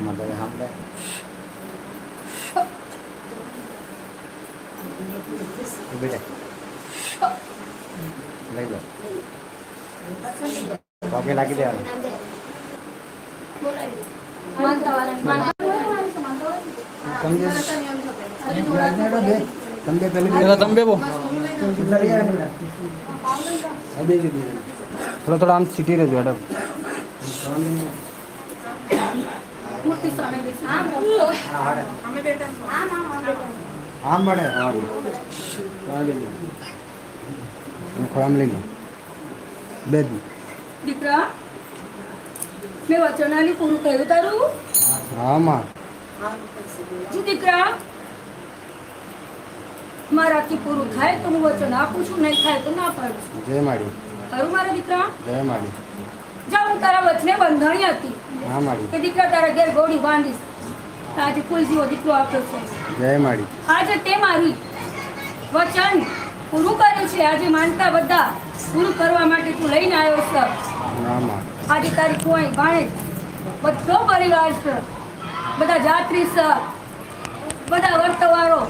મદદ સાંભળે બેટા લઈ લો પગે લાગી દેવાનું થોડા થોડા આમ સીટી રહેજો મેડમ આમ મળે ખોરામ લઈ લો બે દીકરા મેં વચનાલી પૂરું કર્યું તારું હા માં જી દીકરા મારાથી પૂરું થાય તો હું વચન આપું છું, નહીં થાય તો ના પાડું છું. જય માડી ખરું મારા દીકરા? જય માડી જા હું તારા વચને બંધાણી હતી હા માડી કે દીકરા તારા ઘેર ગોળી બાંધીશ. આજે કોઈ જેવો દીકરો આપ્યો છે. જય માડી આજે તે મારી વચન પૂરું કર્યું છે. આજે માનતા બધા પૂરું કરવા માટે તું લઈને આવ્યો છે. હા માં આજે તારી કોઈ ભાણે બધો પરિવાર છે, બધા જાત્રી છે, બધા વર્તવાળો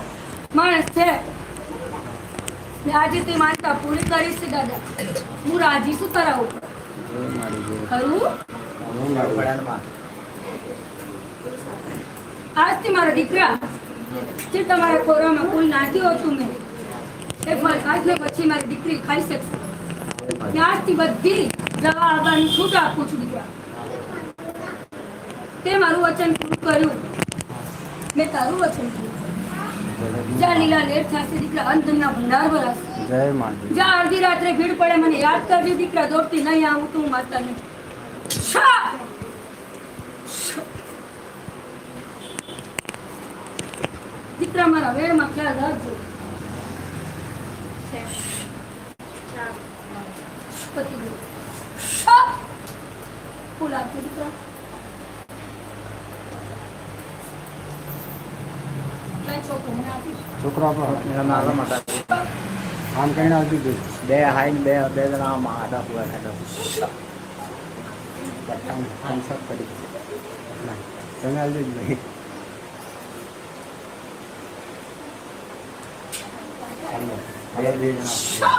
માણસ છે ને આજે તે માનતા પૂરી કરી છે. દાદા હું રાજી છું તારા ઉપર. જય માડી ખરું? આજથી મારા દીકરા જે તમારા ખોરામાં કુલ નાખ્યું હતું મેં એ ફળ આજને પછી મારી દીકરી ખાઈ શકશે. આજથી બધી દવા આવવાની છૂટ આપું છું દીકરા. તે મારું વચન પૂરું કર્યું, મેં તારું વચન પૂરું. જ્યાં લીલા લેટ થશે દીકરા અંતના ભંડાર ભરાશે. જય માડી જ્યાં અડધી રાત્રે ભીડ પડે મને યાદ કરજો દીકરા. દોડતી નહીં આવું તું માતા નહીં. દીકરા મારા વેળમાં ખ્યાલ રાખજો. પતિ ગયું. ફૂલ આપજો દીકરા. કઈ છોકરો મને આપીશ. છોકરો આપણો આમ કરીને આવતી ગઈ બે હાઈ બે બે જણા આડા પૂરા ખાધો કરી તમે આવજો જ ભાઈ બે જણા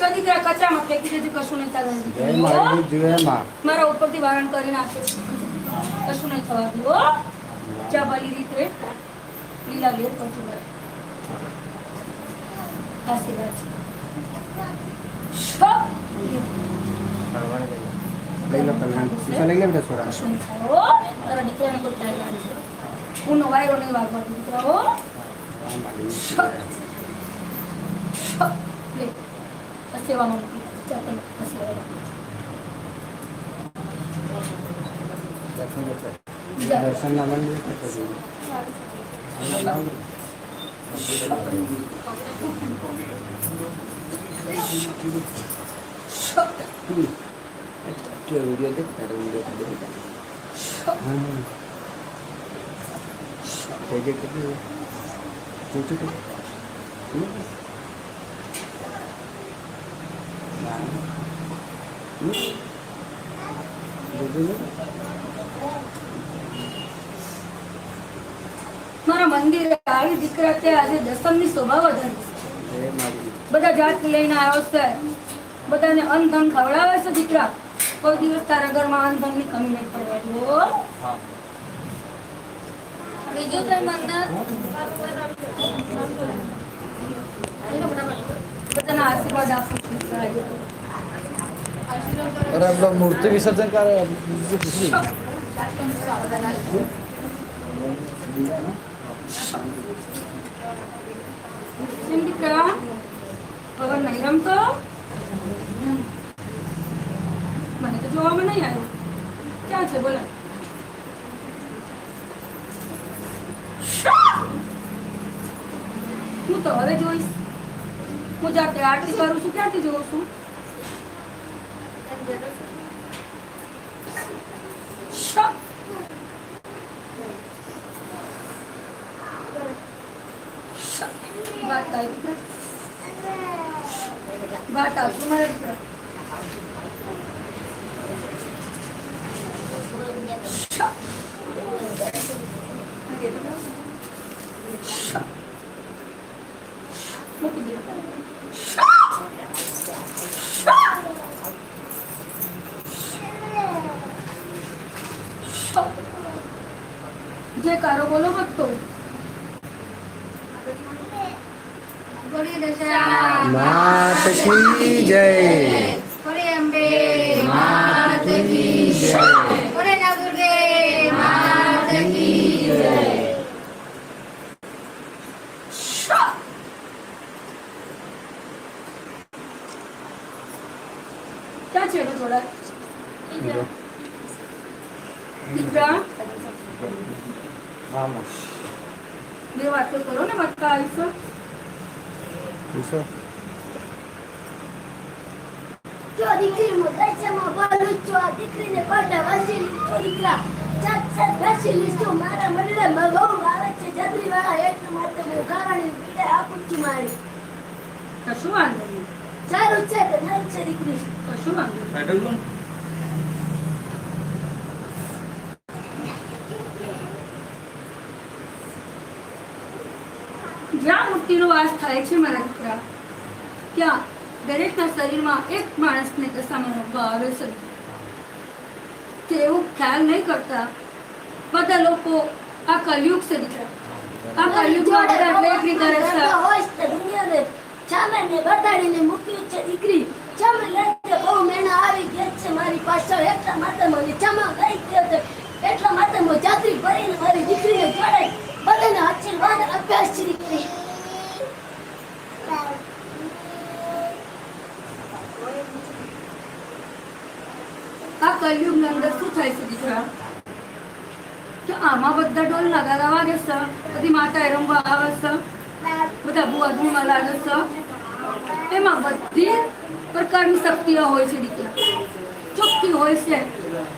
જો દીકરા કચરામાં ફેંકી દેજો. કશું નહીં જય થવાનું. માડી જય માં મારા ઉપરથી વારણ કરી નાખે. કશું નહીં થવાનું. હો જા ભલી રીતે લીલા લેર કરતું રહે. આશીર્વાદ છે. લઈ લો કલ્યાણ શીશો લઈ લે બેટા છોરા કશું નહીં થાય. હો તારા દીકરાને કોઈ થાય નહીં. હું વાયરો નહીં વાગવાનો દીકરા. હો લે સેવામાં મૂકી જા તને પછી દર્શન ના મંદિર વિડીયો દેખ તારો વિડીયો મારા મંદિરે આવી દીકરા તે આજે દસમની શોભા વધારી. બધા જાત લઈને આવ્યો છે. બધાને અન્ન ધન ખવડાવે છે દીકરા. કોઈ દિવસ તારા ઘરમાં અન્ન ધન ની કમી નહીં પડવાની. હો બીજું કઈ મંદર બધાના આશીર્વાદ આપું છું. અરે આપણે મૂર્તિ વિસર્જન કરે કેમ દીકરા હવે નહીં રમતો? મને તો જોવામાં નહીં આવ્યું. ક્યાં છે બોલા? હું તો હવે જોઈશ. હું જાતે આરતી કરું છું ક્યાંથી જોઉં છું? વાત કરી વાત આવશે મારા દીકરા. મૂકી દે. જે કારો બોલો ભક્તો. બોલી દશા માત કી જય. બોલે અંબે માત કી જય. બોલે નવદુર્ગે માત કી જય. ક્યાં છે એનો થોડા દીકરા? આમાં. બે વાતો કરો ને મક્કા આવીશો. પૂછો. જો દીકરી મોટાઈમાં બોલું છું આ દીકરીને કોટા વાસી લીધો દીકરા ચાત ચાત વાસી લીધો મારા મંડળમાં બહુ આવે છે જદરી વાળા એટલા માટે હું કારણી પીડે આપું છું મારી કશું વાંધો નહીં. સારું છે કે નહીં છે દીકરી કશું વાંધો નહીં. જ્યાં મુક્તિનો વાસ થાય છે મારા દીકરા, ત્યાં દરેકના શરીરમાં એક માણસને દશામાં રંગવા આવે છે. તે એવું ખ્યાલ નહીં કરતા બધા લોકો આ કલયુગ છે દીકરા. આ કલયુગમાં બધા વેકરી કરે છે. હોય છે દુનિયાને ચામરને બતાડીને મૂક્યું છે દીકરી ચામર લઈને બહુ મહિના આવી ગયા છે મારી પાછળ એટલા માટે મને ચામર ગઈ ગયો છે એટલા માટે હું જાત્રી ભરીને મારી દીકરીને જોડાઈ બધાને આશીર્વાદ અભ્યાસ છે દીકરી આ કલયુગની અંદર શું થાય છે દીકરા કે આમાં બધા ઢોલ નગારા વાગે છે, બધી માતા રમવા આવે છે, બધા બુઆ ધૂણવા લાગે છે. એમાં બધી પ્રકારની શક્તિઓ હોય છે દીકરા. ચોખ્ખી હોય છે,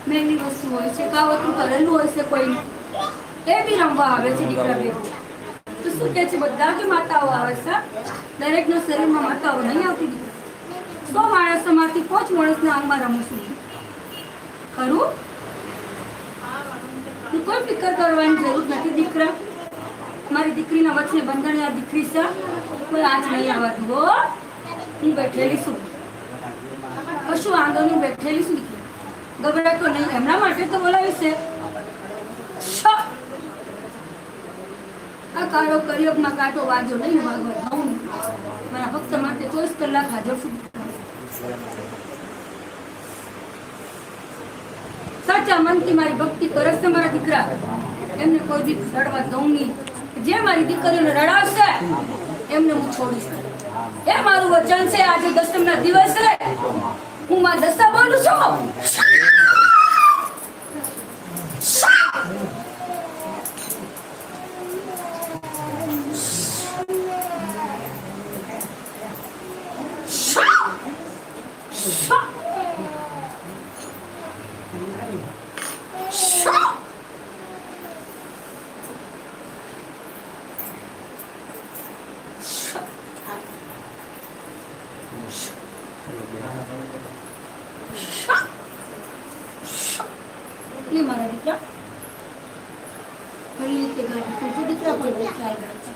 મહેંગી વસ્તુ હોય છે, કાવતરું કરેલું હોય છે કોઈને, એ બી રમવા આવે છે દીકરા. બે તો શું કે છે બધા કે માતાઓ આવે છે. દરેકના શરીરમાં માતાઓ નહીં આવતી દીકરા. 100 માણસોમાંથી 5 માણસના અંગમાં રમું છું. ખરું? કોઈ ફિકર કરવાની જરૂર નથી દીકરા. મારી દીકરીના વચ્ચે બંધન આ દીકરી છે, કોઈ આંચ નહીં આવવા દો. હું બેઠેલી છું, કશું વાંધો નહીં, બેઠેલી છું દીકરી. ગભરાતો નહીં, એમના માટે તો બોલાવી છે. આ કાળો કળિયુગમાં કાંટો વાંધો નહીં વાગવા દઉં. મારા ભક્ત માટે 24 કલાક હાજર છું. સાચા મનથી મારી ભક્તિ કરે છે મારા દીકરા. એમને કોઈ દી રડવા દઉં નહીં. જે મારી દીકરીને રડાવશે એમને હું છોડીશ. એ મારું વચન છે. આજે દસમના દિવસે હું માં દશા બોલું છું. એટલે મારા દીકરા કઈ રીતે ગાડી છું દીકરા, કોઈ ખ્યાલ રાખજો.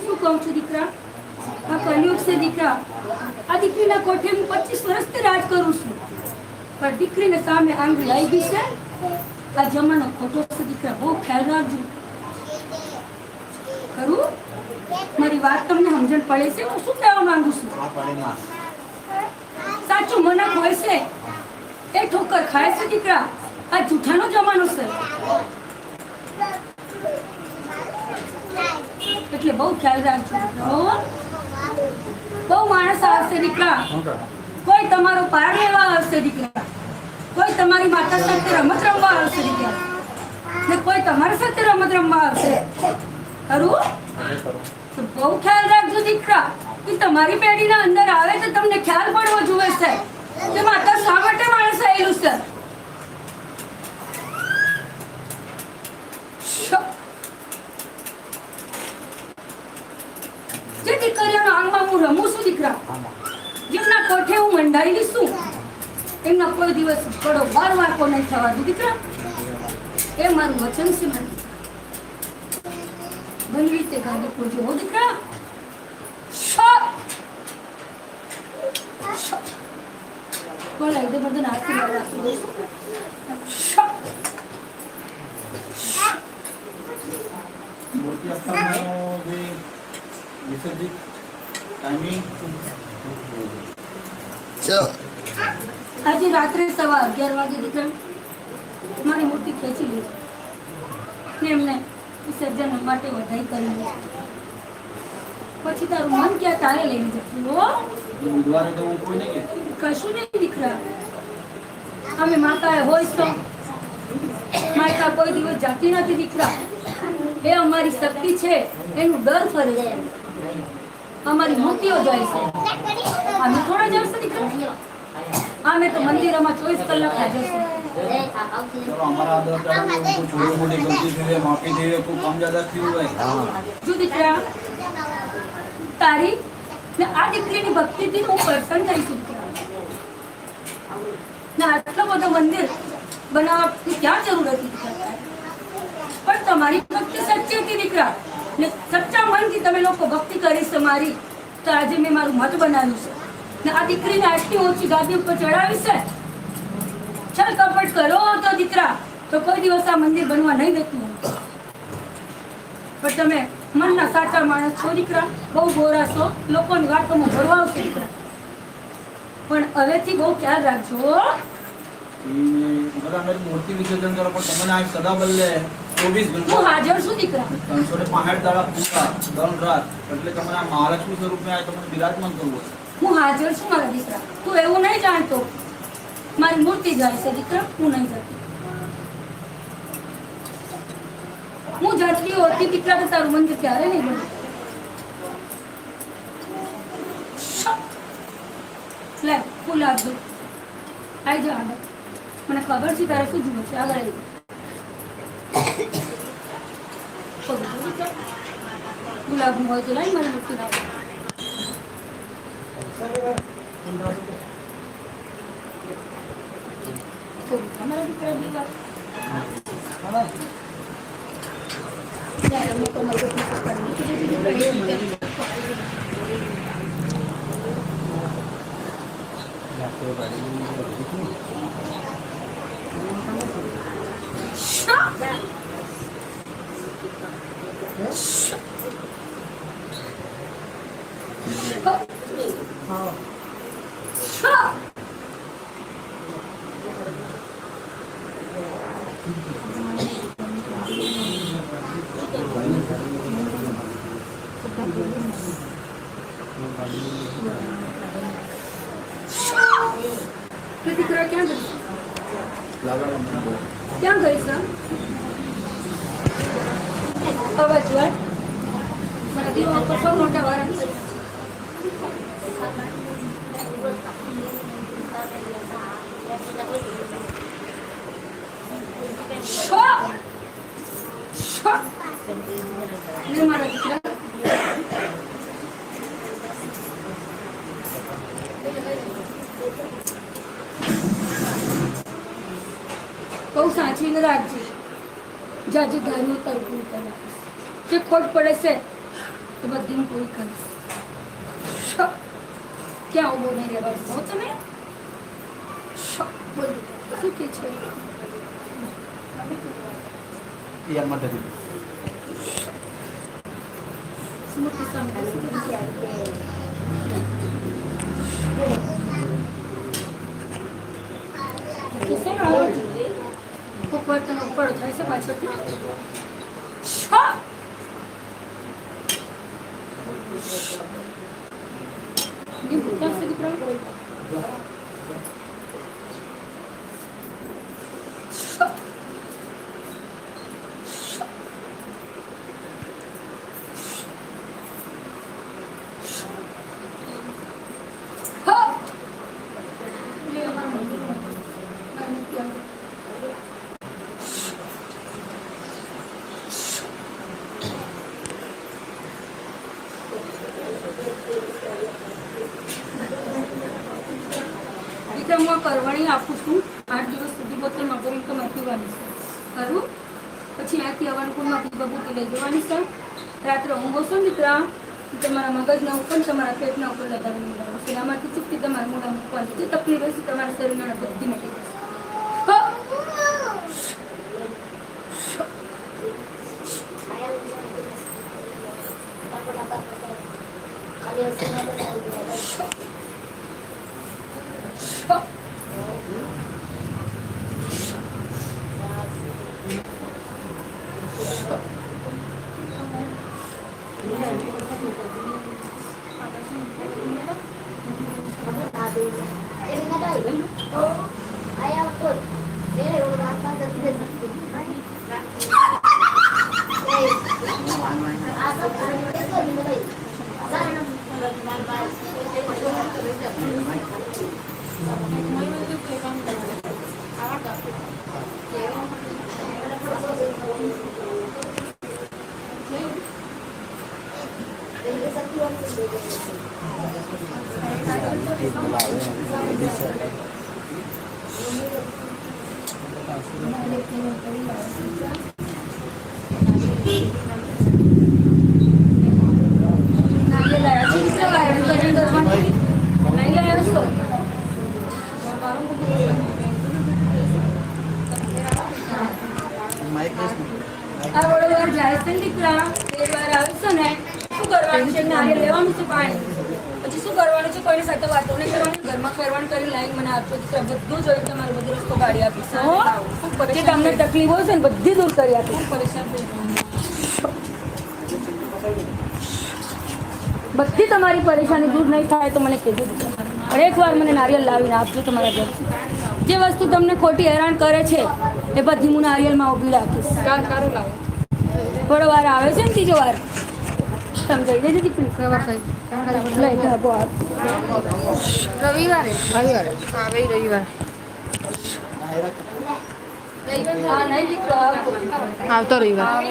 શું કહું છું દીકરા? આ કલયુગ છે દીકરા. આ દીકરીના કોઠે હું 25 વર્ષથી રાજ કરું છું, પણ દીકરીને સામે આંગળી આવી ગઈ છે. આ જમાનો ખોટો છે દીકરા, બહુ ખ્યાલ રાખજો. ખરું? મારી વાત તમને સમજણ પડે છે? હું શું કહેવા માંગુ છું? સાચું મનક હોય છે એ ઠોકર ખાય છે દીકરા. આ જૂઠાનો જમાનો છે, એટલે બહુ ખ્યાલ રાખજો. બહુ માણસ આવશે દીકરા. કોઈ તમારો પાર લેવા આવશે દીકરા, કોઈ તમારી માતા સાથે રમત રમવા આવશે દીકરા, ને કોઈ તમારી સાથે રમત રમવા આવશે. ખરું? તો બહુ ખ્યાલ રાખજો દીકરા કે તમારી પેઢીના અંદર આવે તો તમને ખ્યાલ પડવો જોઈએ છે કે માતા શા માટે માણસ આવેલું છે. જે દીકરીઓના આંગમાં હું રમું છું દીકરા, કોઠે હું મંડાયેલી છું એમના કોઈ દિવસ કડો બાર વાકો નહીં થવા દઉં દીકરા. એ મારું વચન છે મારી. બનવી તે ગાડી પૂજો હો દીકરા. બોલાય દે બધું આશીર્વાદ આપી દઈશ. મૂર્તિ સ્થાનનો જે વિસર્જિત ટાઈમિંગ આજે રાત્રે 11:15 વાગે દીકરા મારી મૂર્તિ ખેંચી લીધી ને એમને વિસર્જન માટે વધાઈ કરી પછી તારું મન ક્યાં તારે લઈને જતું હો. બુધવારે તો હું કોઈ નહીં કશું નહીં દીકરા. અમે માતાએ હોય તો માતા કોઈ દિવસ જાતી નથી દીકરા. એ અમારી શક્તિ છે એનું ડર ફરે છે. અમારી મૂર્તિઓ જાય છે અમે થોડા જશે દીકરા. અમે તો મંદિરમાં 24 કલાક હાજર છે. ચલો અમારા આદર કોઈ छोटी मोटी गलती थी माफी दे कोई काम ज्यादा क्यों है જો દીકરા તારી ને આ દીકરીની ભક્તિથી હું પ્રસન્ન થઈ છું દીકરા. ને આટલો બધો મંદિર બનાવવાની ક્યાં જરૂર હતી દીકરા? પણ તમારી ભક્તિ સચ્ચી હતી દીકરા ને સચ્ચા મનથી તમે લોકો ભક્તિ કરી છે મારી. તો આજે મેં મારું મત બનાવ્યું છે ને આ દીકરીને આટલી ઓછી ગાદી ઉપર ચડાવી છે. છલ કપટ કરો તો દીકરા તો કોઈ દિવસ આ મંદિર બનવા નહીં દેતું. પણ તમે મનના સાચા માણસ છો દીકરા. બહુ ગોરા છો, લોકોની વાતોમાં ભરવાવશો દીકરા. પણ હવેથી બહુ ખ્યાલ રાખજો. બધા મેરી મૂર્તિ વિસર્જન કરો પણ તમને આ સદા બદલે 24 હું ઘંટા હાજર છું દીકરા. 365 દાડા પૂરા દન રાત એટલે તમને આ મહાલક્ષ્મી સ્વરૂપે આ તમને બિરાજમાન કરવું છે. હું હાજર છું મારા દીકરા. તું એવું નહીં જાણતો મારી મૂર્તિ જાય છે દીકરા. હું નહીં જતી. હું જતી હોતી દીકરા તો તારું મંદિર ક્યારે નહીં બને. લે ફૂલ આપજો. આવી જા આગળ. મને ખબર છે તારે શું જુએ છે. આગળ આવી ગુલાબનું હોય તો લાઈ મારી મૂર્તિ લાવ. તમારા દીકરા દીકરા દીકરા ક્યાં ગઈ? ક્યાં ગઈ છે? અવાજ વાત મારા દીવા ઉપર સૌ મોટા વાળા છે. મારા દીકરા બહુ સાચવીને રાખજે. જાજે ધાર્યું તારું પૂરું કરે. જે ખોટ પડે છે તો બધી પૂરી કરીશ. ક્યાં ઉભો નહીં રહેવા હો તમે. બોલ શું કે છે? સ્મૃતિ સામે ઉપર તને ઉપર થાય છે પાછળ. હું કરવણી આપું છું 8 દિવસ સુધી બોતલમાં ભરીને તમારે પીવાની છે ખરું પછી આથી અવનકુળમાંથી ભભૂતિ લઈ જવાની છે રાત્રે ઊંઘો છો દીકરા તમારા મગજના ઉપર તમારા પેટના ઉપર લગાવી દેવાનું છે આમાંથી ચૂપટી તમારા મોઢા મૂકવાની જે તકલીફ હશે તમારા શરીરના બધી મટી જશે આ વડોવાર જાય છે ને દીકરા 13 વાર આવે છે ને શું કરવાનું છે નારિયેળ લેવાનું છે પાણી પછી શું કરવાનું છે કોઈની સાથે વાતો નહીં કરવાની ઘરમાં કરવાનું કરી લાઈન મને આપજો દીકરા બધું જોઈ તમારો બધો રસ્તો કાઢી આપીશ જે તમને તકલીફો છે ને બધી દૂર કરી આપીશ બધી તમારી પરેશાની દૂર નહીં થાય તો મને કહેજો પણ એકવાર મને નારિયેળ લાવીને આપજો તમારા ઘર જે વસ્તુ તમને ખોટી હેરાન કરે છે એ બધી હું નારિયેળમાં ઊભી રાખીશ થોડો વાર આવે છે ને ત્રીજો વાર સમજાઈ દેજે દીકરી લઈ ધાબો આપ રવિવારે હા નહીં દીકરો આવતો રવિવાર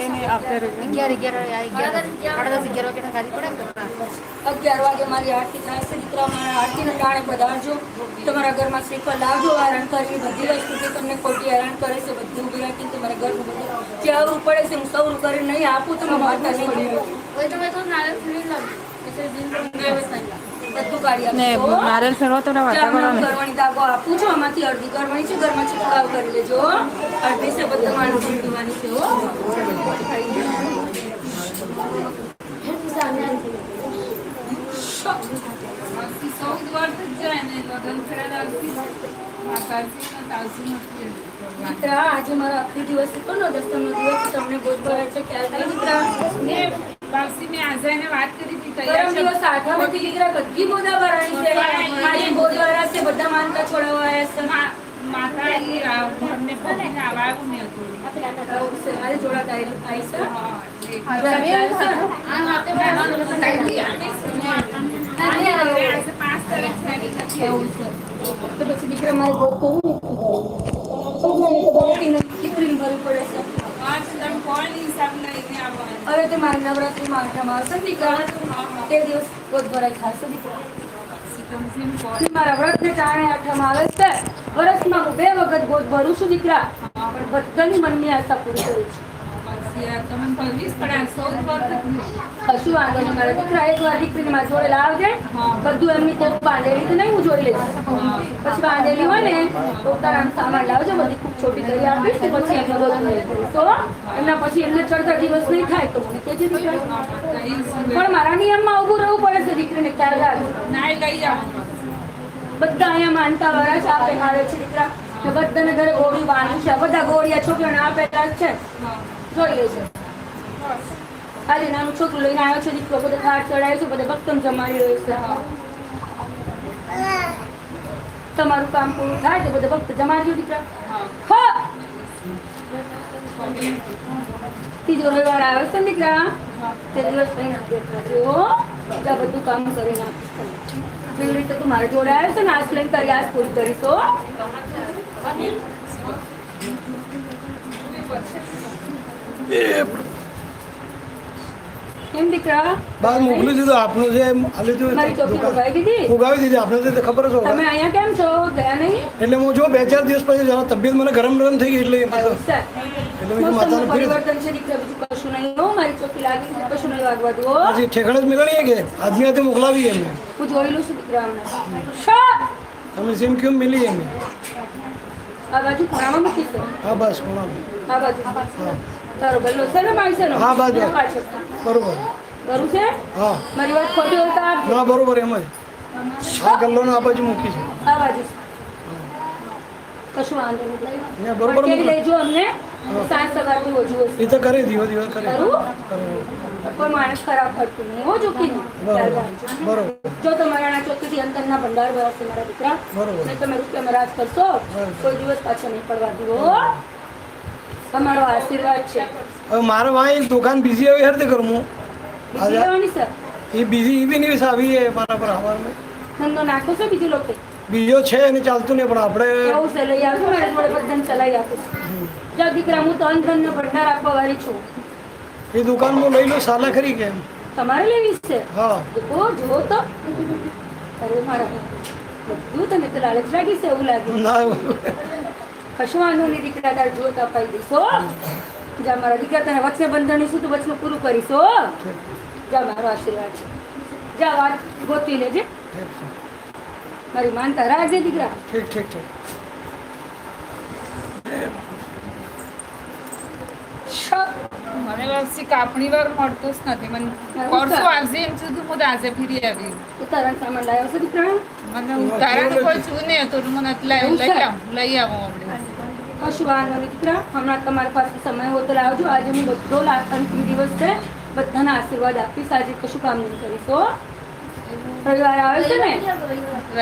11 વાગે મારી આરતી થાય છે દીકરા મારા આરતીને ટાણે પધારજો તમારા ઘરમાં શ્રીફળ લાવજો હેરાન કરીને બધી વસ્તુ જે તમને ખોટી હેરાન કરે છે બધી ઊભી રાખીને તમારા ઘરનું બધું જે અવરું પડે છે હું સૌરું કરીને નહીં આપું તમે માતા નહીં બધું કાઢી ને આપજો નારિયેળ ફેરવા તો વાતા કરવાની કરવાની દાગો આપું છું આમાંથી અડધી કરવાની છે ઘરમાં છિટકાવ કરી લેજો અડધી છે બધા માણસ પીવાની છે હો દીકરા આજે મારો આખરી દિવસ હતો ને દસમનો દિવસ તમને બહુ ભરાય છે ખ્યાલ નહીં દીકરા પરમ દિવસ આઠમ હતી દીકરા બધી ગોદા ભરાણી છે આજે ગોદવારા છે બધા માનતા છોડાવવા આવ્યા છે મારે જોડા આવી છે તો પછી દીકરા મારે બહુ દીકરીને ભરવું પડે છે હવે તે મારે નવરાત્રીમાં આઠમ આવશે ને દીકરા તે દિવસ ગોદ ભરાઈ ખાશે દીકરા મારા વ્રતને કારણે આઠમ આવે છે વર્ષમાં હું 2 વખત ગોદ ભરું છું દીકરા પણ બધાની મનની આશા પૂરી કરું છું કશું વાંધો નહીં મારા દીકરા એકવાર દીકરીને મારા જોડે લાવજે બધું એમની કોક બાંધેલી તો નહીં હું જોઈ લઈશ પછી બાંધેલી હોય ને તો તારા સામાન લાવજો બધી ખૂબ છોટી કરી આપીશ ને પછી એમને બધું તો એમના પછી એમને ચડતા દિવસ નહીં થાય તો મને કહેજે દીકરા પણ મારા નિયમમાં ઊભું રહેવું પડે છે દીકરીને ખ્યાલ રાખજો બધા અહીંયા માનતા વાળા છે આપે મારે છે દીકરા બધાને ઘરે ગોળી બાંધ્યું છે બધા ગોળિયા છોકરાને આપેલા જ છે જોઈ લેજો આજે નાનું છોકરું લઈને આવ્યો છે દીકરો બધે ખાટ ચડાવ્યો છે બધે ભક્તમ જમાડી રહ્યો છે તમારું કામ પૂરું થાય તો બધે ભક્ત જમાડજો દીકરા હા ત્રીજો રવિવાર આવ્યો છે ને દીકરા તે દિવસ કઈ નથી બધું કામ કરી નાખીશ જેવી રીતે તું મારા જોડે આવ્યો છે ને આજ લઈને તારી આજ પૂરી કરીશો કેમ દીકરા બહાર મોકલી દીધું આપનું જે હાલી મારી ચોકી ઉગાવી દીધી ઉગાવી દીધી આપણે તો ખબર જ તમે હોય અહીંયા કેમ છો ગયા નહીં એટલે હું જો 2-4 દિવસ પછી જરા તબિયત મને ગરમ થઈ ગઈ એટલે એમ કીધું. એવું છે. એટલે મેં કીધું મોસમનું માતાને ફરી પરિવર્તન છે દીકરા બીજું કશું નહીં હો મારી ચોકી લાગી છે કશું નહીં વાગવા દો પછી ઠેકાણે જ મેળવીએ કે આદમી હાથે મોકલાવી એમને હું જોઈ લઉં છું દીકરા હમણાં શા! તમે સેમ કેમ મિલી એમને આ બાજુ ખૂણામાં મૂકી છે હા બસ કોણ આ બાજુ તારો ગલ્લો છે ને મારી છે ને હા, બાજુ. પાછળ. બરોબર બરું છે હા મારી વાત ખોટી હોય તો આપજો. ના બરોબર એમ જ આ ગલ્લોને આ બાજુ મૂકી છે આ બાજુ કશું વાંધો નહીં ને બરોબર પણ કેવી મોકલો. લેજો અમને સાંજ સવારથી ઓછું હશે એ તો કરી દિવસ કરી ખરું? કોઈ માણસ ખરાબ ફરતું નહીં હો ચોકી બરોબર બરોબર જો તમારા ચોકીથી અંતરના ભંડાર ભરાશે મારા દીકરા બરોબર. નહીં તમે રૂપિયામાં રાજ કરશો કોઈ દિવસ પાછા નહીં પડવા દીધો તમારો આશીર્વાદ છે હવે મારે વાં એક દુકાન બીજી આવી હરતે કરું હું બીજી લેવાની સર એ બીજી એ બી નહીં આવી છે મારા પર આવવાનું ધંધો નાખો છો બીજી લોકો બીજો છે એને ચાલતું નહીં પણ આપણે એવું છે લઈ આવજો મારે જોડે બધાને ચલાવી આપું જો દીકરા હું તો અંતરનો ભંડાર આપવા વાળી છું એ દુકાન હું લઈ લઉં સાલા ખરી કેમ તમારે લેવી છે હા જુઓ જુઓ તો અરે મારા બધું તમે તો લાલચ લાગી છે એવું લાગ્યું ના કશું વાંધો નહીં દીકરા તારે જુઓ તો અપાઈ દઈશો જા મારા દીકરા તને વચ્ચે બંધણીશું તો વચમાં પૂરું કરીશો જા મારો આશીર્વાદ છે જા વાત ગોતી લેજે મારી માનતા રાખજે દીકરા ઠીક ઠીક ઠીક મને લાગશે કાપણી વાર મળતું જ નથી મને પરસો આવશે એમ સુધી હું આજે ફરી આવી ઉતારણ સામાન લાવ્યો છે દીકરા મને ઉતારાનું કોઈ છું નહીં હતું મને લઈ આવો આપણે કશું વાંધો નહીં દીકરા હમણાં તમારી પાસે સમય હોય તો લાવજો આજે હું બધો અંતિમ દિવસ છે બધાના આશીર્વાદ આપીશ આજે કશું કામ નહીં કરીશ હો રવિવાર આવે છે ને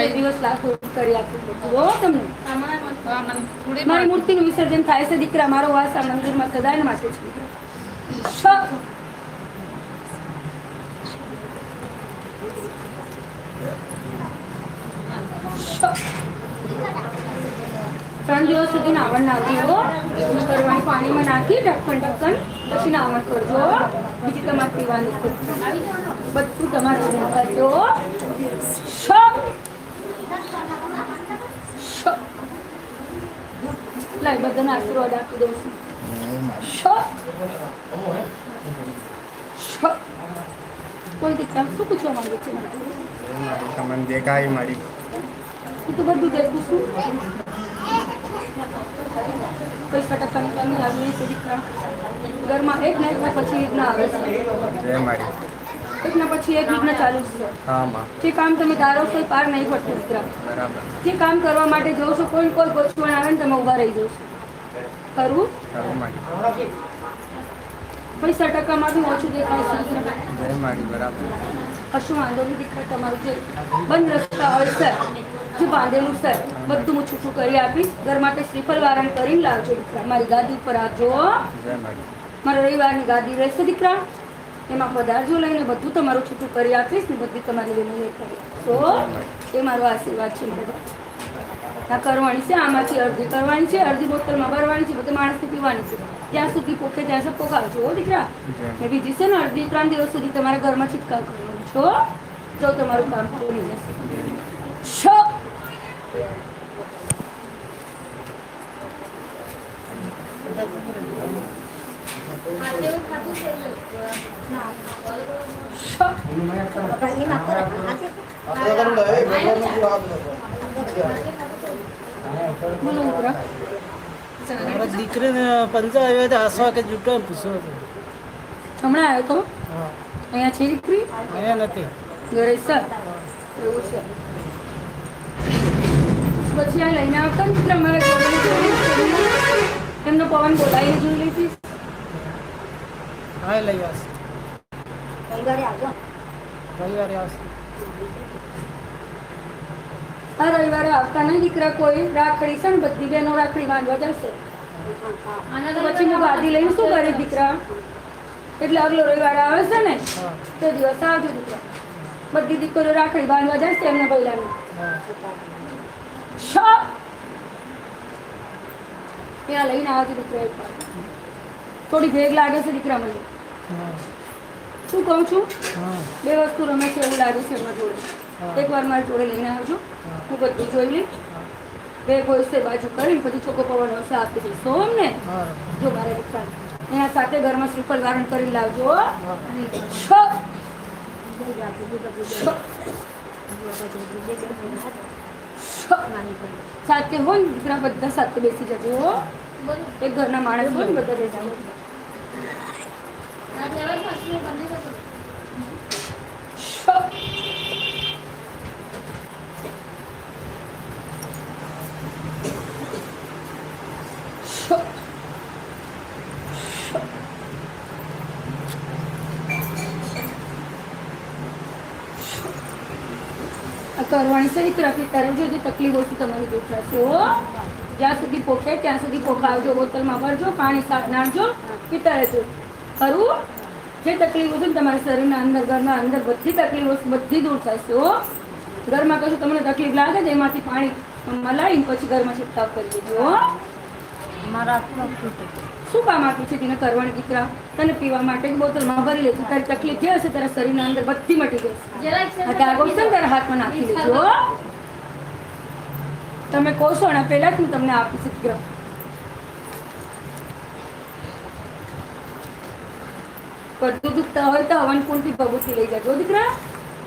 એ દિવસ લાખો કરી આપું બધું હો તમને હા, મને થોડી મારી મૂર્તિનું વિસર્જન થાય છે દીકરા મારો વાસ આ મંદિરમાં સદાય માટે છે દીકરા. શક. શક. 3 દિવસ સુધી નાવણ નાખી હો કરવાની પાણીમાં નાખી ઢક્કન પછી નાવણ કરજો બીજી તમારે પીવાની છે. બધું તમારે કરજો શક. શક. લાય બધાને આશીર્વાદ આપી દઉં છું શક. શક. કોઈ દીકરા શું પૂછવા માંગે છે તમને દેખાય મારી હું તો બધું દેખું છું પૈસા ટકાની કમી આવી છે દીકરા ઘરમાં એક ના એકના પછી એક ના આવે છે જય મારી એકના પછી એક વિઘ્ન ચાલુ છે હા માં જે કામ તમે ધારો છો એ પાર નહીં પડતું દીકરા બરાબર જે કામ કરવા માટે જાઓ છો કોઈ ગોઠવણ આવે ને તમે ઊભા રહી જાઓ છો ખરું ખરું મારી પૈસા ટકામાં બી ઓછું દેખાય છે દીકરા. જય મારી બરાબર કશું વાંધો નહીં દીકરા તમારું જે બંધ રસ્તા હોય સર જે બાંધેલું સર બધું હું છૂટું કરી આપીશ ઘર માટે શ્રીફળ વારણ કરીને લાવજો દીકરા મારી ગાદી ઉપર આપજો જય મારી મારા રવિવારની ગાદી રહેશે દીકરા એમાં પદાર્થો લઈને બધું તમારું છૂટું કરી આપીશ ને બધી તમારી લઈને કરી તો એ મારો આશીર્વાદ છે બધા આ કરવાની છે આમાંથી અડધી કરવાની છે અડધી બોટલમાં ભરવાની છે બધે માણસને પીવાની છે ત્યાં સુધી પોકે ત્યાં સુધી પોકાવજો હો દીકરા ને બીજી છે ને અડધી 3 દિવસ સુધી તમારા ઘરમાં છિટકાવ કરવાનો છો જો તમારું કામ પૂરી જશે શો બોલો દીકરા મારા દીકરીને પંચા આવ્યા હતા હસવા કે જુટવા પૂછ્યો હતો હમણાં આવ્યો તો હા અહીંયા છે દીકરી અહીંયા નથી ઘરે સર એવું છે પછી આ લઈને આવતા ને એટલે અમારા ઘરે એમનો પવન બોલાવીને જોઈ લઈશ હા લઈ આવશે રવિવારે આવશે આ રવિવારે આવતા નહીં દીકરા કોઈ રાખડી છે ને બધી બહેનો રાખડી બાંધવા જશે પછી હું ગાદી લઈને શું કરે દીકરા એટલે આગલો રવિવારે આવે છે ને તે દિવસ આવજો દીકરા બધી દીકરીઓ રાખડી બાંધવા જશે એમના બૈરાની શોપ ત્યાં લઈને આવજો દીકરા એક વાર થોડી ભેગ લાગે છે દીકરા મને શું કહું છું હા 2 વસ્તુ રમે છે એવું લાગે છે એમાં જોડે એકવાર મારી જોડે લઈને આવજો હું બધું જોઈ લઈશ 2 ગોળસે બાજુ કરીને પછી ચોખ્ખો પવન હશે આપી દઈશ અમને હા જો મારે દીકરા એના સાથે ઘરમાં શ્રીફળ ધારણ કરી લાવજો હો. છ. સાથે હોય ને દીકરા બધા સાથે બેસી જજો હો. એક ઘરના માણસ હોય ને બધા બેસી જજો. કરવાની સહી તરફ તારે જો તકલીફો છે તમારી દૂર થશે હો. જ્યાં સુધી પોકે ત્યાં સુધી પોકાવજો, બોટલમાં ભરજો, પાણી સાફ નાખજો, પીતા રહેજો. ખરું જે તકલીફો છે ને તમારા શરીરના અંદર ઘરમાં અંદર બધી તકલીફો છે બધી દૂર થશે હો. ઘરમાં કશું તમને તકલીફ લાગે તો એમાંથી પાણી મલાઈને પછી ઘરમાં છિટકાવ કરી દેજો હો. મારા હાથમાં ફૂટે શું કામ આપ્યું છે તેને કરવાની દીકરા? તને પીવા માટે જ બોટલમાં ભરી લેજો. તારી તકલીફ જે હશે તારા શરીરના અંદર બધી મટી જશે. ડાઘો છે ને તારા હાથમાં નાખી દેજો હો. તમે કહો છો ને પહેલા જ હું તમને આપીશ દીકરા. બધું દુખતા હોય તો હવનકુંડથી ભભૂતિ લઈ જજો દીકરા.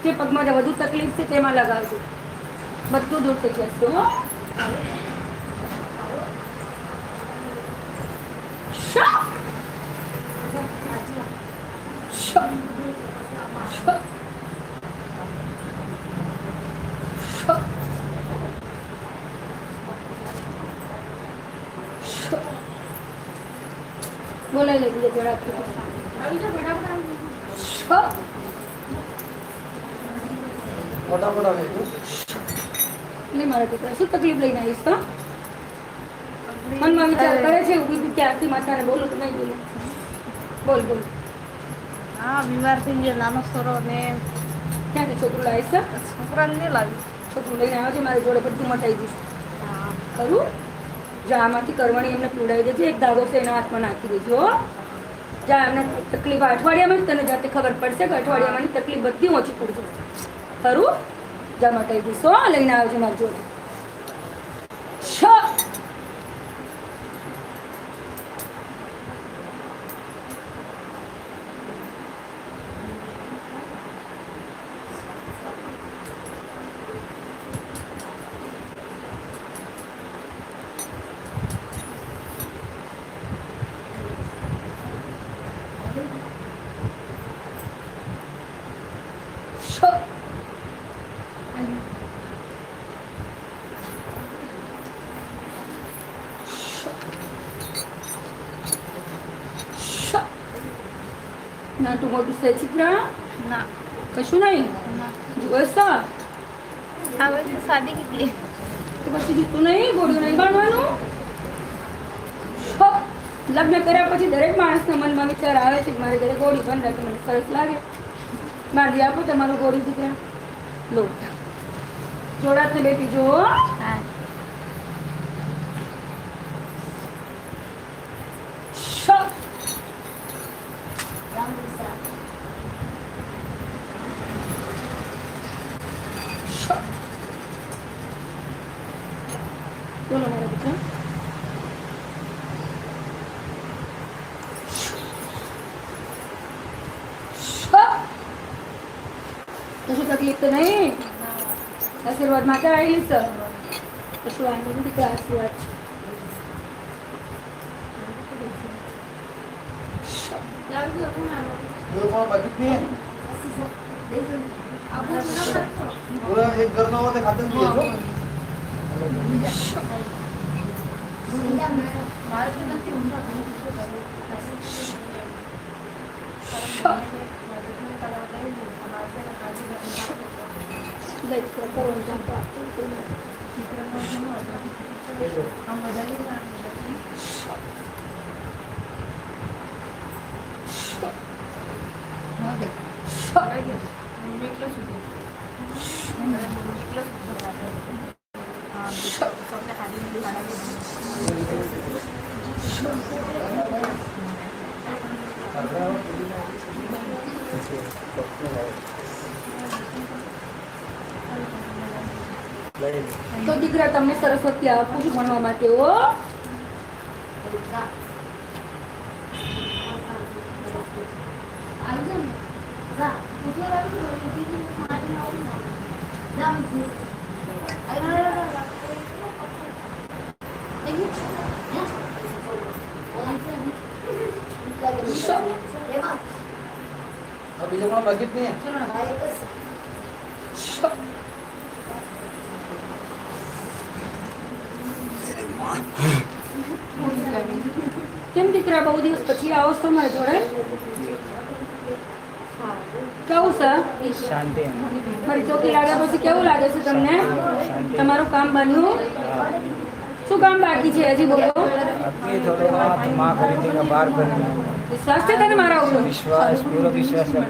જે પગમાં જે વધુ તકલીફ છે તેમાં લગાવજો, બધું દૂર થઈ જશે હો. બોલાઈ લઈ બીજા જરાક ફટાફટ આવે એટલે મારા દીકરા શું તકલીફ લઈને આવીશ તો મનમાં વિચાર કરે છે ઉભી ત્યારથી માતાને બોલું તો નહીં બોલું. બોલ બોલ. હા બીમાર થઈ ગયો નાનો સરો ને ક્યાંથી છોકરું લાવીશ? છોકરાને નહીં લાવી છોકરું લઈને આવ્યો છે મારી જોડે બધું મટાઈ દઈશ. ખરું જા આમાંથી કરવાની એમને પીવડાવી દેજો. એક ધાગો છે એના હાથમાં નાખી દેજો. જા એમને તકલીફ અઠવાડિયામાં જ તને જાતે ખબર પડશે કે અઠવાડિયામાંની તકલીફ બધી ઓછી પડશે. ખરું જા મટાઈ દઈશો. લઈને આવજો મારી જોડે. છ. નાટું મોટું છે ચિત્રા? ના કશું નહીં. બસ આવે તો સાદી કેટલી તો પછી જીતું નહીં, ગોળું નહીં બાંધવાનું. લગ્ન કર્યા પછી દરેક માણસના મનમાં વિચાર આવે છે કે મારે ઘરે ગોળી બંધ રાખે મને સરસ લાગે. બાંધી આપો તમારું ગોળી દીકરા. લો જોડાતને બેટી જો. હા બોલો મારા દીકરા. કશું તકલીફ તો નહીં? આશીર્વાદ માટે આવેલી સર. કશું વાંધો નથી દીકરા, આશીર્વાદ છે. એક ઘરનો હોય તો ખાતે જ પીએ તો દીકરા તમને સરસ્વતી આપું છું ભણવા માટે હો. अब बीजा कोण बघित नाही કેમ દીકરા બહુ દિવસ પછી આવો છો મારા જોડે? કેવું છે? શાંતિ મારી ચોકી લાગ્યા પછી કેવું લાગે છે તમને? તમારું કામ બન્યું? શું કામ બાકી છે હજી બોલો? અબકી થોડો દિમાગ ખરીદી का बाहर करना વિશ્વાસ છે તને મારા ઉપર? विश्वास पूरा विश्वास है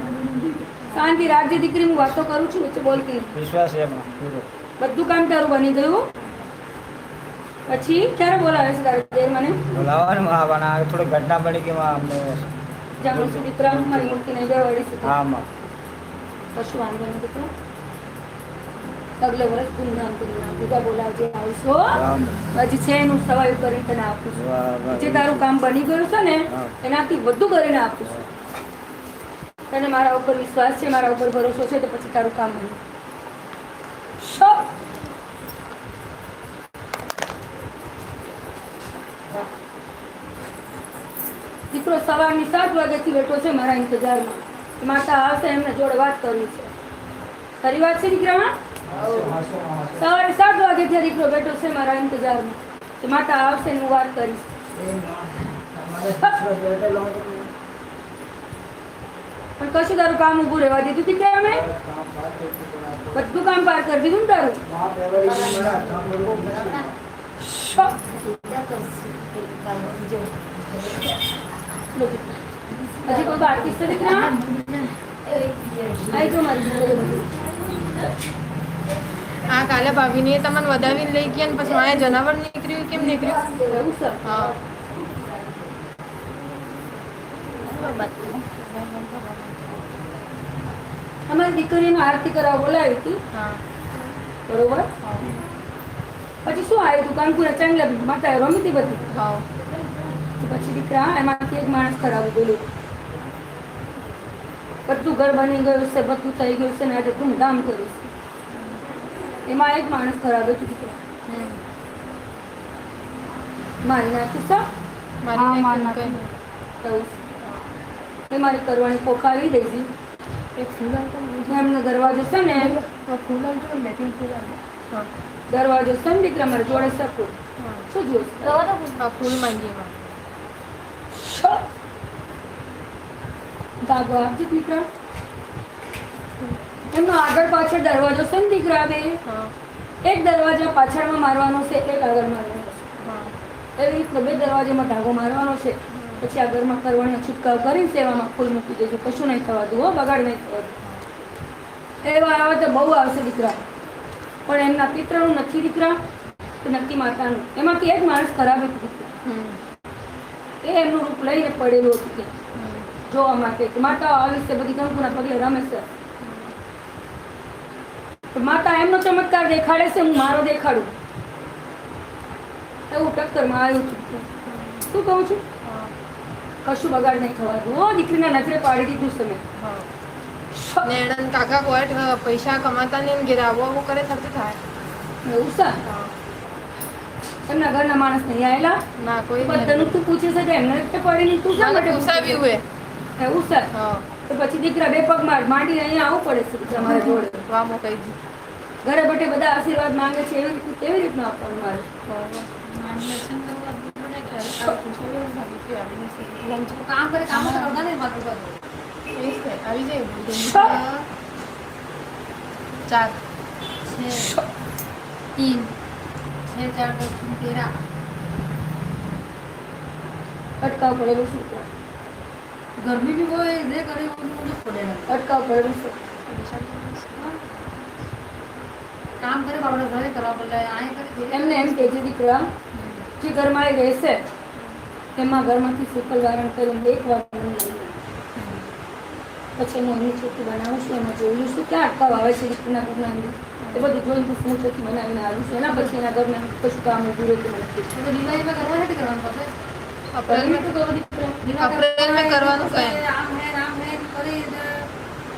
શાંતિ રાખજે દીકરી, હું વાતો કરું છું વચ્ચે બોલતી નહીં. विश्वास है अपना पूरा બધું કામ તારું બની ગયું? પછી ક્યારે બોલાવે છે તારે દેર મને? बुलावा ना वहाँ बना थोड़ी घटना बड़ी कि वहाँ हमने જાણું છું દીકરા, મારી મૂર્તિ નહીં બે વળી છે. हाँ माँ કશું વાંધો નહીં દીકરા. અગલે વર્ષ ધૂમધામ કરીને બીજા બોલાવજે આવશો. राम હજી છે એનું સવાય કરીને તને આપું છું. वाह वाह જે તારું કામ બની ગયું છે ને હા. એનાથી વધુ કરીને આપું છું. તને મારા ઉપર વિશ્વાસ છે, મારા ઉપર ભરોસો છે, તો પછી તારું કામ બન્યું. શો. દીકરો સવારની 7 વાગ્યાથી બેઠો છે મારા ઇંતજારમાં. માતા આવશે એમને જોડે વાત કરવી છે. ખરી વાત છે દીકરા? સવારે 7 વાગ્યાથી દીકરો બેઠો છે મારા ઇંતજારમાં. તો માતા આવશે ને હું વાત કરીશ. પણ કશું તારું કામ ઊભું રહેવા દીધું દીકરા? અમે બધું કામ પાર કરી દીધું ને તારું? શો. હજી કોઈ બાકી છે દીકરા? આવી જાઓ મારી જોડે. આ કાલે ભાભીને તમને વધાવીને લઈ ગયા ને પછી મારે જનાવર નીકળ્યું કેમ નીકળ્યું? એવું છે? હા અમારી દીકરીને આરતી કરાવવા બોલાવી હતી, હા બરોબર? પછી શું આવ્યું હતું? કાનપુરા ચાંગલા માતા રમી હતી બધી. હા પછી દીકરા એમાંથી એક માણસ ખરાબ બોલ્યું. બધું ઘર બની ગયું છે, બધું થઈ ગયું છે ને આજે ધૂમધામ કર્યું છે. એમાં એક માણસ ખરાબ હતું દીકરા. મારી નાખ્યું છે. મારી મારી નાખ્યું એવું છે. એ મારી કરવાની પોખાવી દઈ હતી. એમનો દરવાજો છે ને, દરવાજો છે ને દીકરા મારે જોડે શકું. શું જોયું? ફૂલ માંગી એમાં. દાગો આપજે દીકરા. એમનો આગળ પાછળ દરવાજો છે ને દીકરા બે. હા એક દરવાજા પાછળમાં મારવાનો છે, એક આગળ મારવાનો છે. હા એવી રીતના બે દરવાજામાં ધાગો મારવાનો છે. પછી આ ઘરમાં કરવાનો છુટકાવ કરીને સેવામાં ફૂલ મૂકી દેજો. કશું નહીં થવા દઉં હો, બગાડ નહીં થવા દઉં. એવા આવે તો બહુ આવશે દીકરા, પણ એમના પિત્રનું નથી દીકરા, તો નક્કી માતાનું. એમાંથી એક માણસ ખરાબ હતું દીકરા. એ એમનું રૂપ લઈને પડેલું હતું કે જોવા માટે કે માતા આવી છે, બધી કંકુના પગલે રમે છે. તો માતા એમનો ચમત્કાર દેખાડે છે, હું મારો દેખાડું. એવું ટક્કરમાં આવ્યું હતું. શું કહું છું? કશું બગાડ નહીં થવા દઉં હો. દીકરીના નજરે પાડી દીધું છે મેં. ને એના કાકા કોઈ પૈસા કમાતા ને ઘેર આવું આવું કરે થતું થાય. એવું છે? એમના ઘરના માણસ નહીં આવેલા? ના કોઈ બધાનું તું પૂછે છે કે એમને રીતે પડી નહીં, તું શા માટે પૂછે છે? હોય એવું છે? હા તો પછી દીકરા બે પગ માંડીને અહીંયા આવવું પડે છે દીકરા મારા જોડે. વાહ મોકઈ દી ઘરે બેઠે બધા આશીર્વાદ માંગે છે, એવી રીતે કેવી રીતના આપવાનું મારે? કામ કરે કામ તો કરતા નહીં મારું બધું. આવી જાય 4 तीन छः चार दस 13 અટકાવ પડેલું છે દીકરા. घर में भी वो ये करे वो मुझे खोले ना અટકાવ પડેલું છે. काम करे बाबा घरे करवा बोले आए करे એમને એમ કે છે દીકરા, જે ઘરમાં એ રહેશે તેમાં ઘરમાંથી શુકલ વારણ કરીને એક વાર પછી હું એમની ચોખ્ખી બનાવું છું, એમાં જોયું છું ક્યાં અટકાવ આવે છે રીતના ઘરના અંદર એ બધું જોઈને હું ચોખ્ખી બનાવીને આવું છું. એના પછી એના ઘરના કશું કામ ઊભું રહેતું નથી. દિવાળીમાં કરવા નથી કરવાનું પતે અપ્રિલમાં તો કરો દીકરા. અપ્રિલમાં કરવાનું કઈ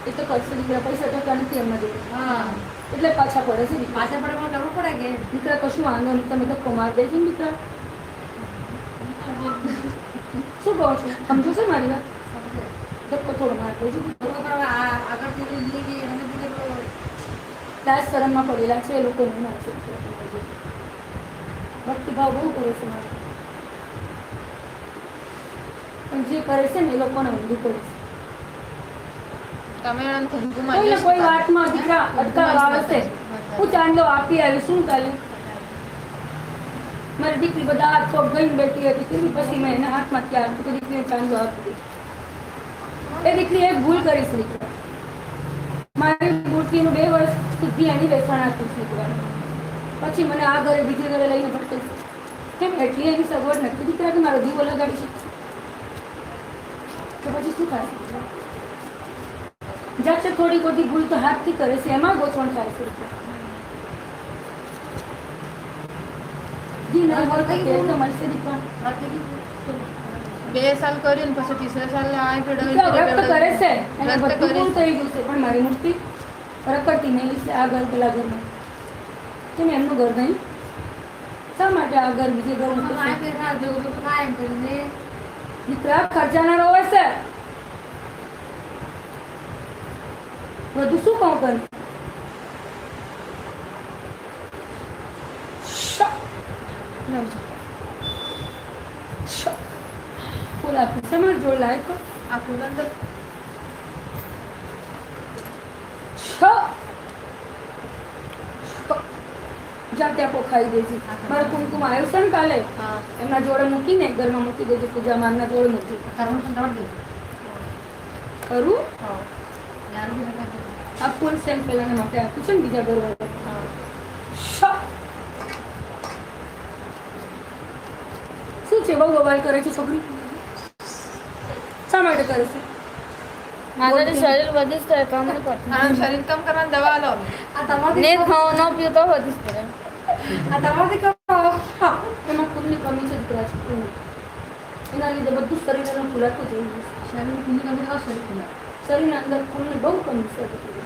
એ તો કરશે દીકરા, પૈસા ટકા નથી એમના જોડે હા એટલે પાછા પડે છે દીકરા. પાછા પડે પણ કરવું પડે કે દીકરા કશું વાંધો નહીં, તમે ધક્કો મારી દેજો ને દીકરા. શું કહો છો, સમજો છો મારી વાત? ધક્કો થોડો મારી દેજો. આગળથી જિંદગી અને લાજ શરમમાં પડેલા છે એ લોકો નહીં માનશે. ભક્તિભાવ બહુ કરે છે મારે, પણ જે કરે છે ને એ લોકોને ઊંધું કરે છે. તમે કોઈ ને કોઈ વાતમાં દીકરા અટકાવ આવે છે. હું ચાંદલો આપી આવી શું ચાલે? મારી દીકરી બધા હાથ પગ ગઈને બેઠી હતી તેની પછી મેં એના હાથમાં ક્યાં તો દીકરીને ચાંદલો આપી દીધો. એ દીકરી એક ભૂલ કરી છે દીકરા. મારી મૂર્તિનું 2 વર્ષ સુધી એની વેચાણ આપી છે દીકરા. પછી મને આ ઘરે બીજે ઘરે લઈને પડતો કેમ? એટલી એની સગવડ નથી દીકરા કે મારો દીવો લગાડી શકે. તો પછી શું થાય? જાતે થોડી બધી ભૂલ તો હાથથી કરે છે, એમાં ગોઠવણ થાય છે. જી નહીં હોય તો કેર તો મળશે દીકરા. 2 સાલ કર્યું ને પછી 3 સાલ આ દીકરા વ્યક્ત કરે છે, એને વ્યક્ત બધું કરે ભૂલ થઈ ગયું છે, પણ મારી મૂર્તિ રખડતી નહીં છે આ ઘર પેલા ઘરમાં. કેમ એમનું ઘર નહીં? શા માટે આ ઘર બીજે ઘર મૂકે છે? દીકરા ખર્ચાના રોવે છે. બધું શું કહું કર? ફૂલ આપી છે મારે જોડ લાયક આ ફૂલ અંદર જાતે આપો ખાઈ દેજે. મારે કુમકુમ આવ્યું છે ને કાલે, હા એમના જોડે મૂકીને ઘરમાં મૂકી દેજો. પૂજા મારના જોડે મૂકી કરવું છે દોડ દે કરું. હા યાર આ ફૂલ સેમ પેલાને માટે આપ્યું છે ને બીજા ઘરવાળા. શું છે બહુ બવાલ કરે છે છોકરી? શા માટે કરે છે? મારું શરીર વધીશ તો કામ નહીં કરતું. આનું શરીર કમ કરવાની દવા લો ને ખાવું ન પીવું તો વધીશ કરે. એમાં ખુદની કમી છે દીકરા છોકરીની. એના લીધે બધું શરીર એનું ફૂલાતું થઈ ગયું છે. શરીર કુંડી કમી તો શરીર ખુલે શરીરના અંદર ખૂનની બહુ કમી છે દીકરી.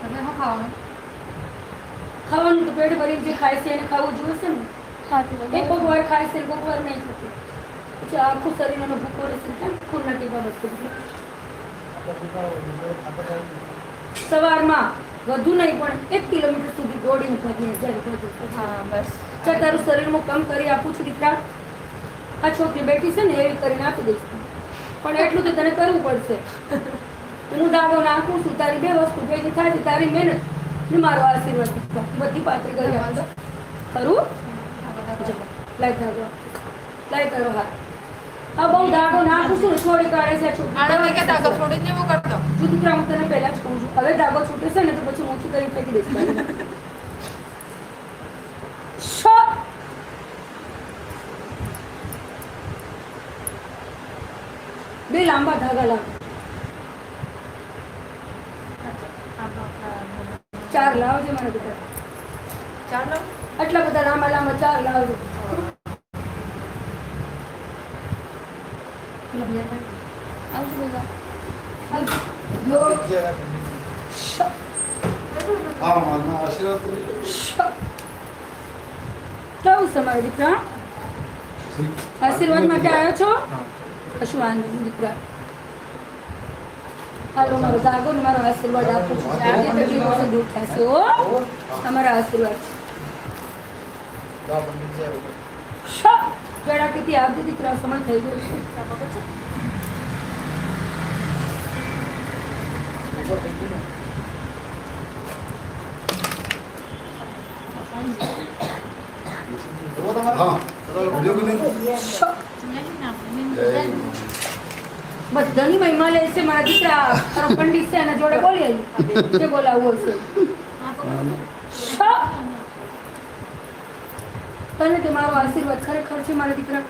એટલે શું ખાવાનું ખાવાનું તો પેટ ભરી જે ખાય છે એને ખાવું જોઈએ છે ને. સાચી વાત. એક વાર ખાય છે એક વાર નહીં થતું. પછી આખું શરીર એનો ભૂકો રહેશે. કેમ ખૂનના ટીપા બચશે? સવારમાં વધુ નહીં પણ 1 કિલોમીટર સુધી દોડીને ભાગીને જાય બધું. હા બસ ચાલ તારું શરીરમાં કામ કરી આપું છું દીકરા. આ છોકરી બેઠી છે ને એવી કરીને આપી દઈશ, પણ એટલું તો તને કરવું પડશે. હું દાડો નાખું છું, તારી 2 વસ્તુ ભેગી થાય છે, તારી મહેનત ને મારો આશીર્વાદ. બધી પાતળી કરી આપજો. ખરું? લાઈ કરો, લાઈ કરો. હા હા બહુ દાડો નાખું છું, છોડી કાઢે છે આ છોકરી. આને મેં કહેતા અગર છોડી જ નહીં કરતો તું દીકરા હું તને પહેલા જ કહું છું, હવે દાગો છૂટે છે ને તો પછી મોટી કરી ફેંકી દઈશ. બે લાંબા ધાગા લાવ. 4 લાવજે મારા દીકરા. ચાલો આટલા બધા લાંબા લાંબા 4 લાવજો. આવજો બધા. કેવું છે મારા દીકરા? આશીર્વાદ માટે આવ્યો છો? કશું વાંધો નહીં દીકરા. હાલો મારો દાગો ને મારો આશીર્વાદ આપું છું. આજે તકલીફો છે દૂર થશે. હો તમારા આશીર્વાદ જડાકીથી આપજો દીકરા. સમય થઈ ગયો છે. બધાની મહિમા લે છે મારા દીકરા. તારો પંડિત છે એના જોડે બોલી આવી કે બોલાવવું હશે. તને કે મારો આશીર્વાદ ખરેખર છે મારા દીકરા.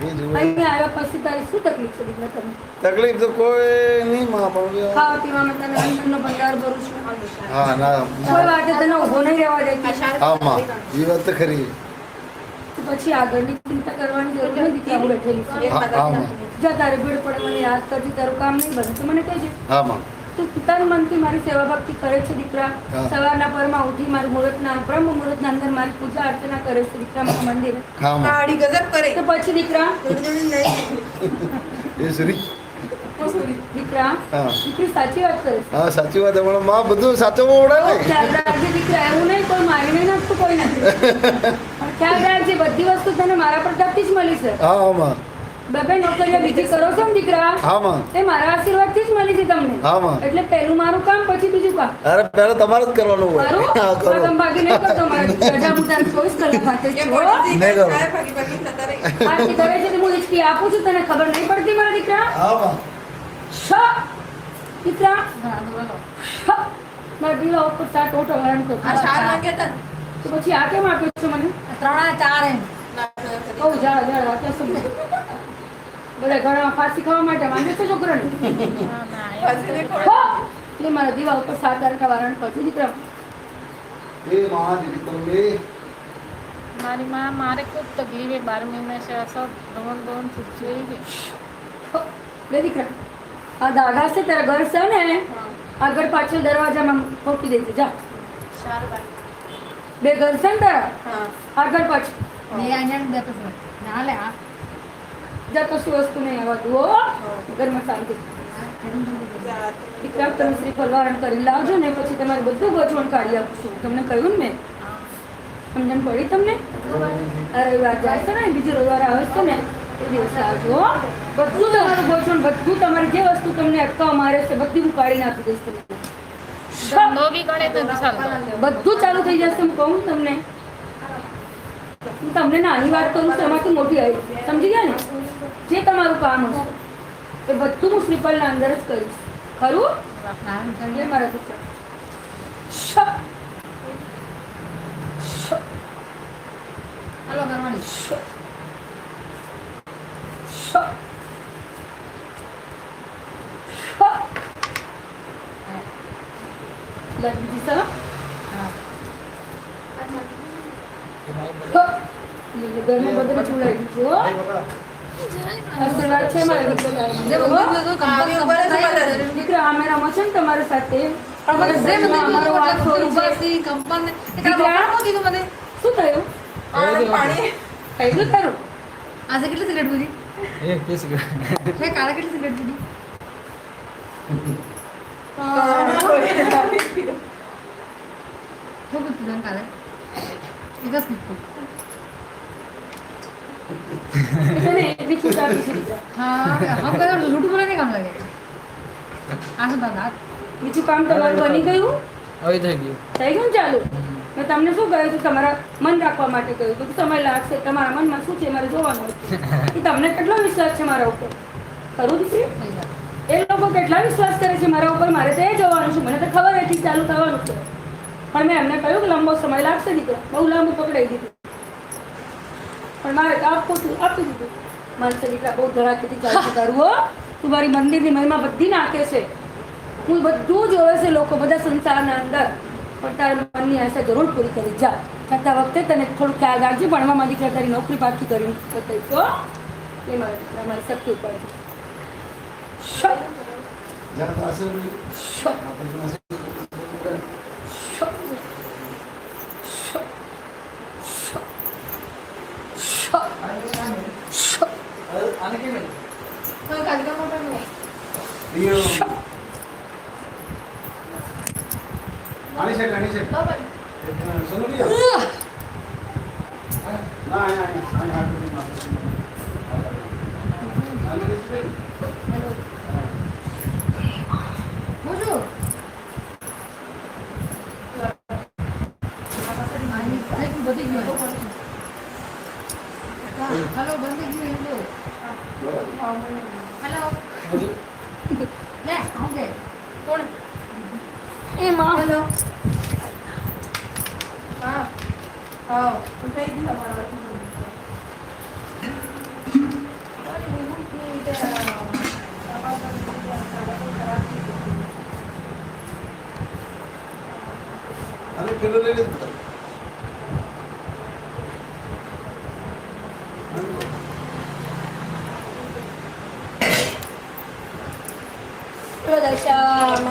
એ જુઓ અહીંયા આવ્યા પછી તારી શું તકલીફ છે દીકરા તમને? તકલીફ તો કોઈ નહીં માં પણ ખાવા પીવામાં તને અન્નનો ભંડાર ભરું છું. હા ના કોઈ વાતે તને ઊભો નહીં રહેવા દેતી. હા માં એ વાત તો ખરી તો પછી આગળની ચિંતા કરવાની જરૂર નથી કે હું બેઠેલી છું. હા હા માં જો તારે ભીડ પડે મને યાદ કરતી તારું કામ નહીં બને તો મને કહેજે. હા માં તું પિતાનું મનથી મારી સેવા ભક્તિ કરે છે દીકરા. હા. સવારના પરમાં ઉઠી મારું મુહૂર્તના બ્રહ્મ મુહૂર્તના અંદર મારી પૂજા અર્ચના કરે છે દીકરા મારા મંદિરે. હા માં તો પછી દીકરા એ શ્રી દીકરા હા. દીકરી સાચી વાત કરે છે. હા સાચી વાત હમણાં માં બધું સાચવવા ઉડે ને ખ્યાલ રાખજે દીકરા, એવું નહીં કોઈ મારી નહીં નાખતું કોઈ નથી. પણ ખ્યાલ રાખજે બધી વસ્તુ તને મારા પ્રતાપથી જ મળી છે. હા હા માં બે નોકરીઓ બીજી કરો છો ને દીકરા, હા માં એ મારા આશીર્વાદથી જ મળી છે તમને. હા માં એટલે પહેલું મારું કામ પછી બીજું કામ. અરે પહેલા તમારે જ કરવાનું હોય મારું હા કરો પગમ ભાગી નહીં કરતો મારે રજા મુદ્દા 24 કલાક હાથે જ છું, હો. નહીં કરો આરતી કરે છે તો હું હિચકી આપું છું, તને ખબર નહીં પડતી મારા દીકરા? હા માં શ દીકરા શ મારા દીવા ઉપર સાત ઓટો હરણ કરતો. તો પછી આ કેમ આપ્યો છો મને? 3-4 એમ બહુ જાડા જાડા આપ્યા છો મને. બધા ઘરમાં ફાંસી ખાવા માટે માંગે છે છોકરાને? હો! એટલે મારા દીવા ઉપર 7 તારકા વારણ કરજો દીકરા. એ માં દીકરી મારી माँ मारे खूब तकलीफ है 12 महीने से सब दोन छुट्टी हुई હો! લે દીકરા, આ દાદા છે તારા ઘર છે ને, આગળ પાછળ દરવાજામાં ખોટી દેજે જા. 2 ઘર છે ને તારા? આગળ પાછળ જા, કશું વસ્તુ નહીં આવતું હો. ઘરમાં શાંતિ. દીકરા તમે શ્રીફળ વારણ કરી લાવજો ને પછી તમારે બધું ગોઠવણ કાઢી આપશું. તમને કહ્યું ને મેં. સમજણ પડી તમને? આ રવિવાર જાય છે ને, બીજો રવિવાર આવે છે ને, એ દિવસે આવજો હો. બધું તમારું ગોઠવણ, બધું તમારી જે વસ્તુ તમને અટકાવ મારે છે બધી હું કાઢી નાખી દઈશ તમને. धंधो भी करे तो विशाल બધું ચાલુ થઈ જશે. હું કહું તમને, હું તમને નાની વાત કરું છું એમાંથી મોટી આવી. સમજી ગયા ને? જે તમારું કામ હશે એ બધું હું શ્રીફળના અંદર જ કરીશ. ખરું? એ મારા દીકરા. શ. શ. શ. શ. બીજી સલાહ? ઘરમાં બધાને ચૂલાવી દીધું હો. આશીર્વાદ છે મારા દીકરા. દીકરા અમે રમો છે ને તમારી સાથે. અમારો વાત હોય છે. દીકરા, શું થયું? થઈ ગયું તારું? આજે કેટલી સિગરેટ પીધી? એક પીસ મેં કાલે કેટલી સિગરેટ પીધી? શું પીધું કાલે? એક જ પીધું. બીજું કામ તમારું બની ગયું? હવે થઈ ગયું થઈ ગયું ને ચાલુ? મેં તમને શું કહ્યું હતું? તમારા મન રાખવા માટે કહ્યું હતું. સમય લાગશે. તમારા મનમાં શું છે મારે જોવાનું. એ તમને કેટલો વિશ્વાસ છે મારા ઉપર? ખરું દીકરી? એ લોકો કેટલા વિશ્વાસ કરે છે મારા ઉપર? મારે તો એ જોવાનું છે. મને તો ખબર હતી ચાલુ થવાનું છે, પણ મેં એમને કહ્યું કે લાંબો સમય લાગશે દીકરા. બહુ લાંબુ પકડાઈ દીધું, પણ મારે તો આપવું હતું, આપી દીધું. મારે દીકરા બહુ ધડાકેથી ચાલશે તારું હો. તું મારી મંદિરની મહિમા બધી નાખે છે. હું બધું જોવે છે લોકો બધા સંસારના અંદર, પણ તારા મનની આશા જરૂર પૂરી કરી જા. છતાં વખતે તને થોડું ખ્યાલ રાખજે. ભણવામાં દીકરા તારી નોકરી પાકી કરીને બતાવીશ હો. એ મારા દીકરા મારી શક્તિ ઉપર છે. आणि फिरलेलेच होतात. प्रदर्शन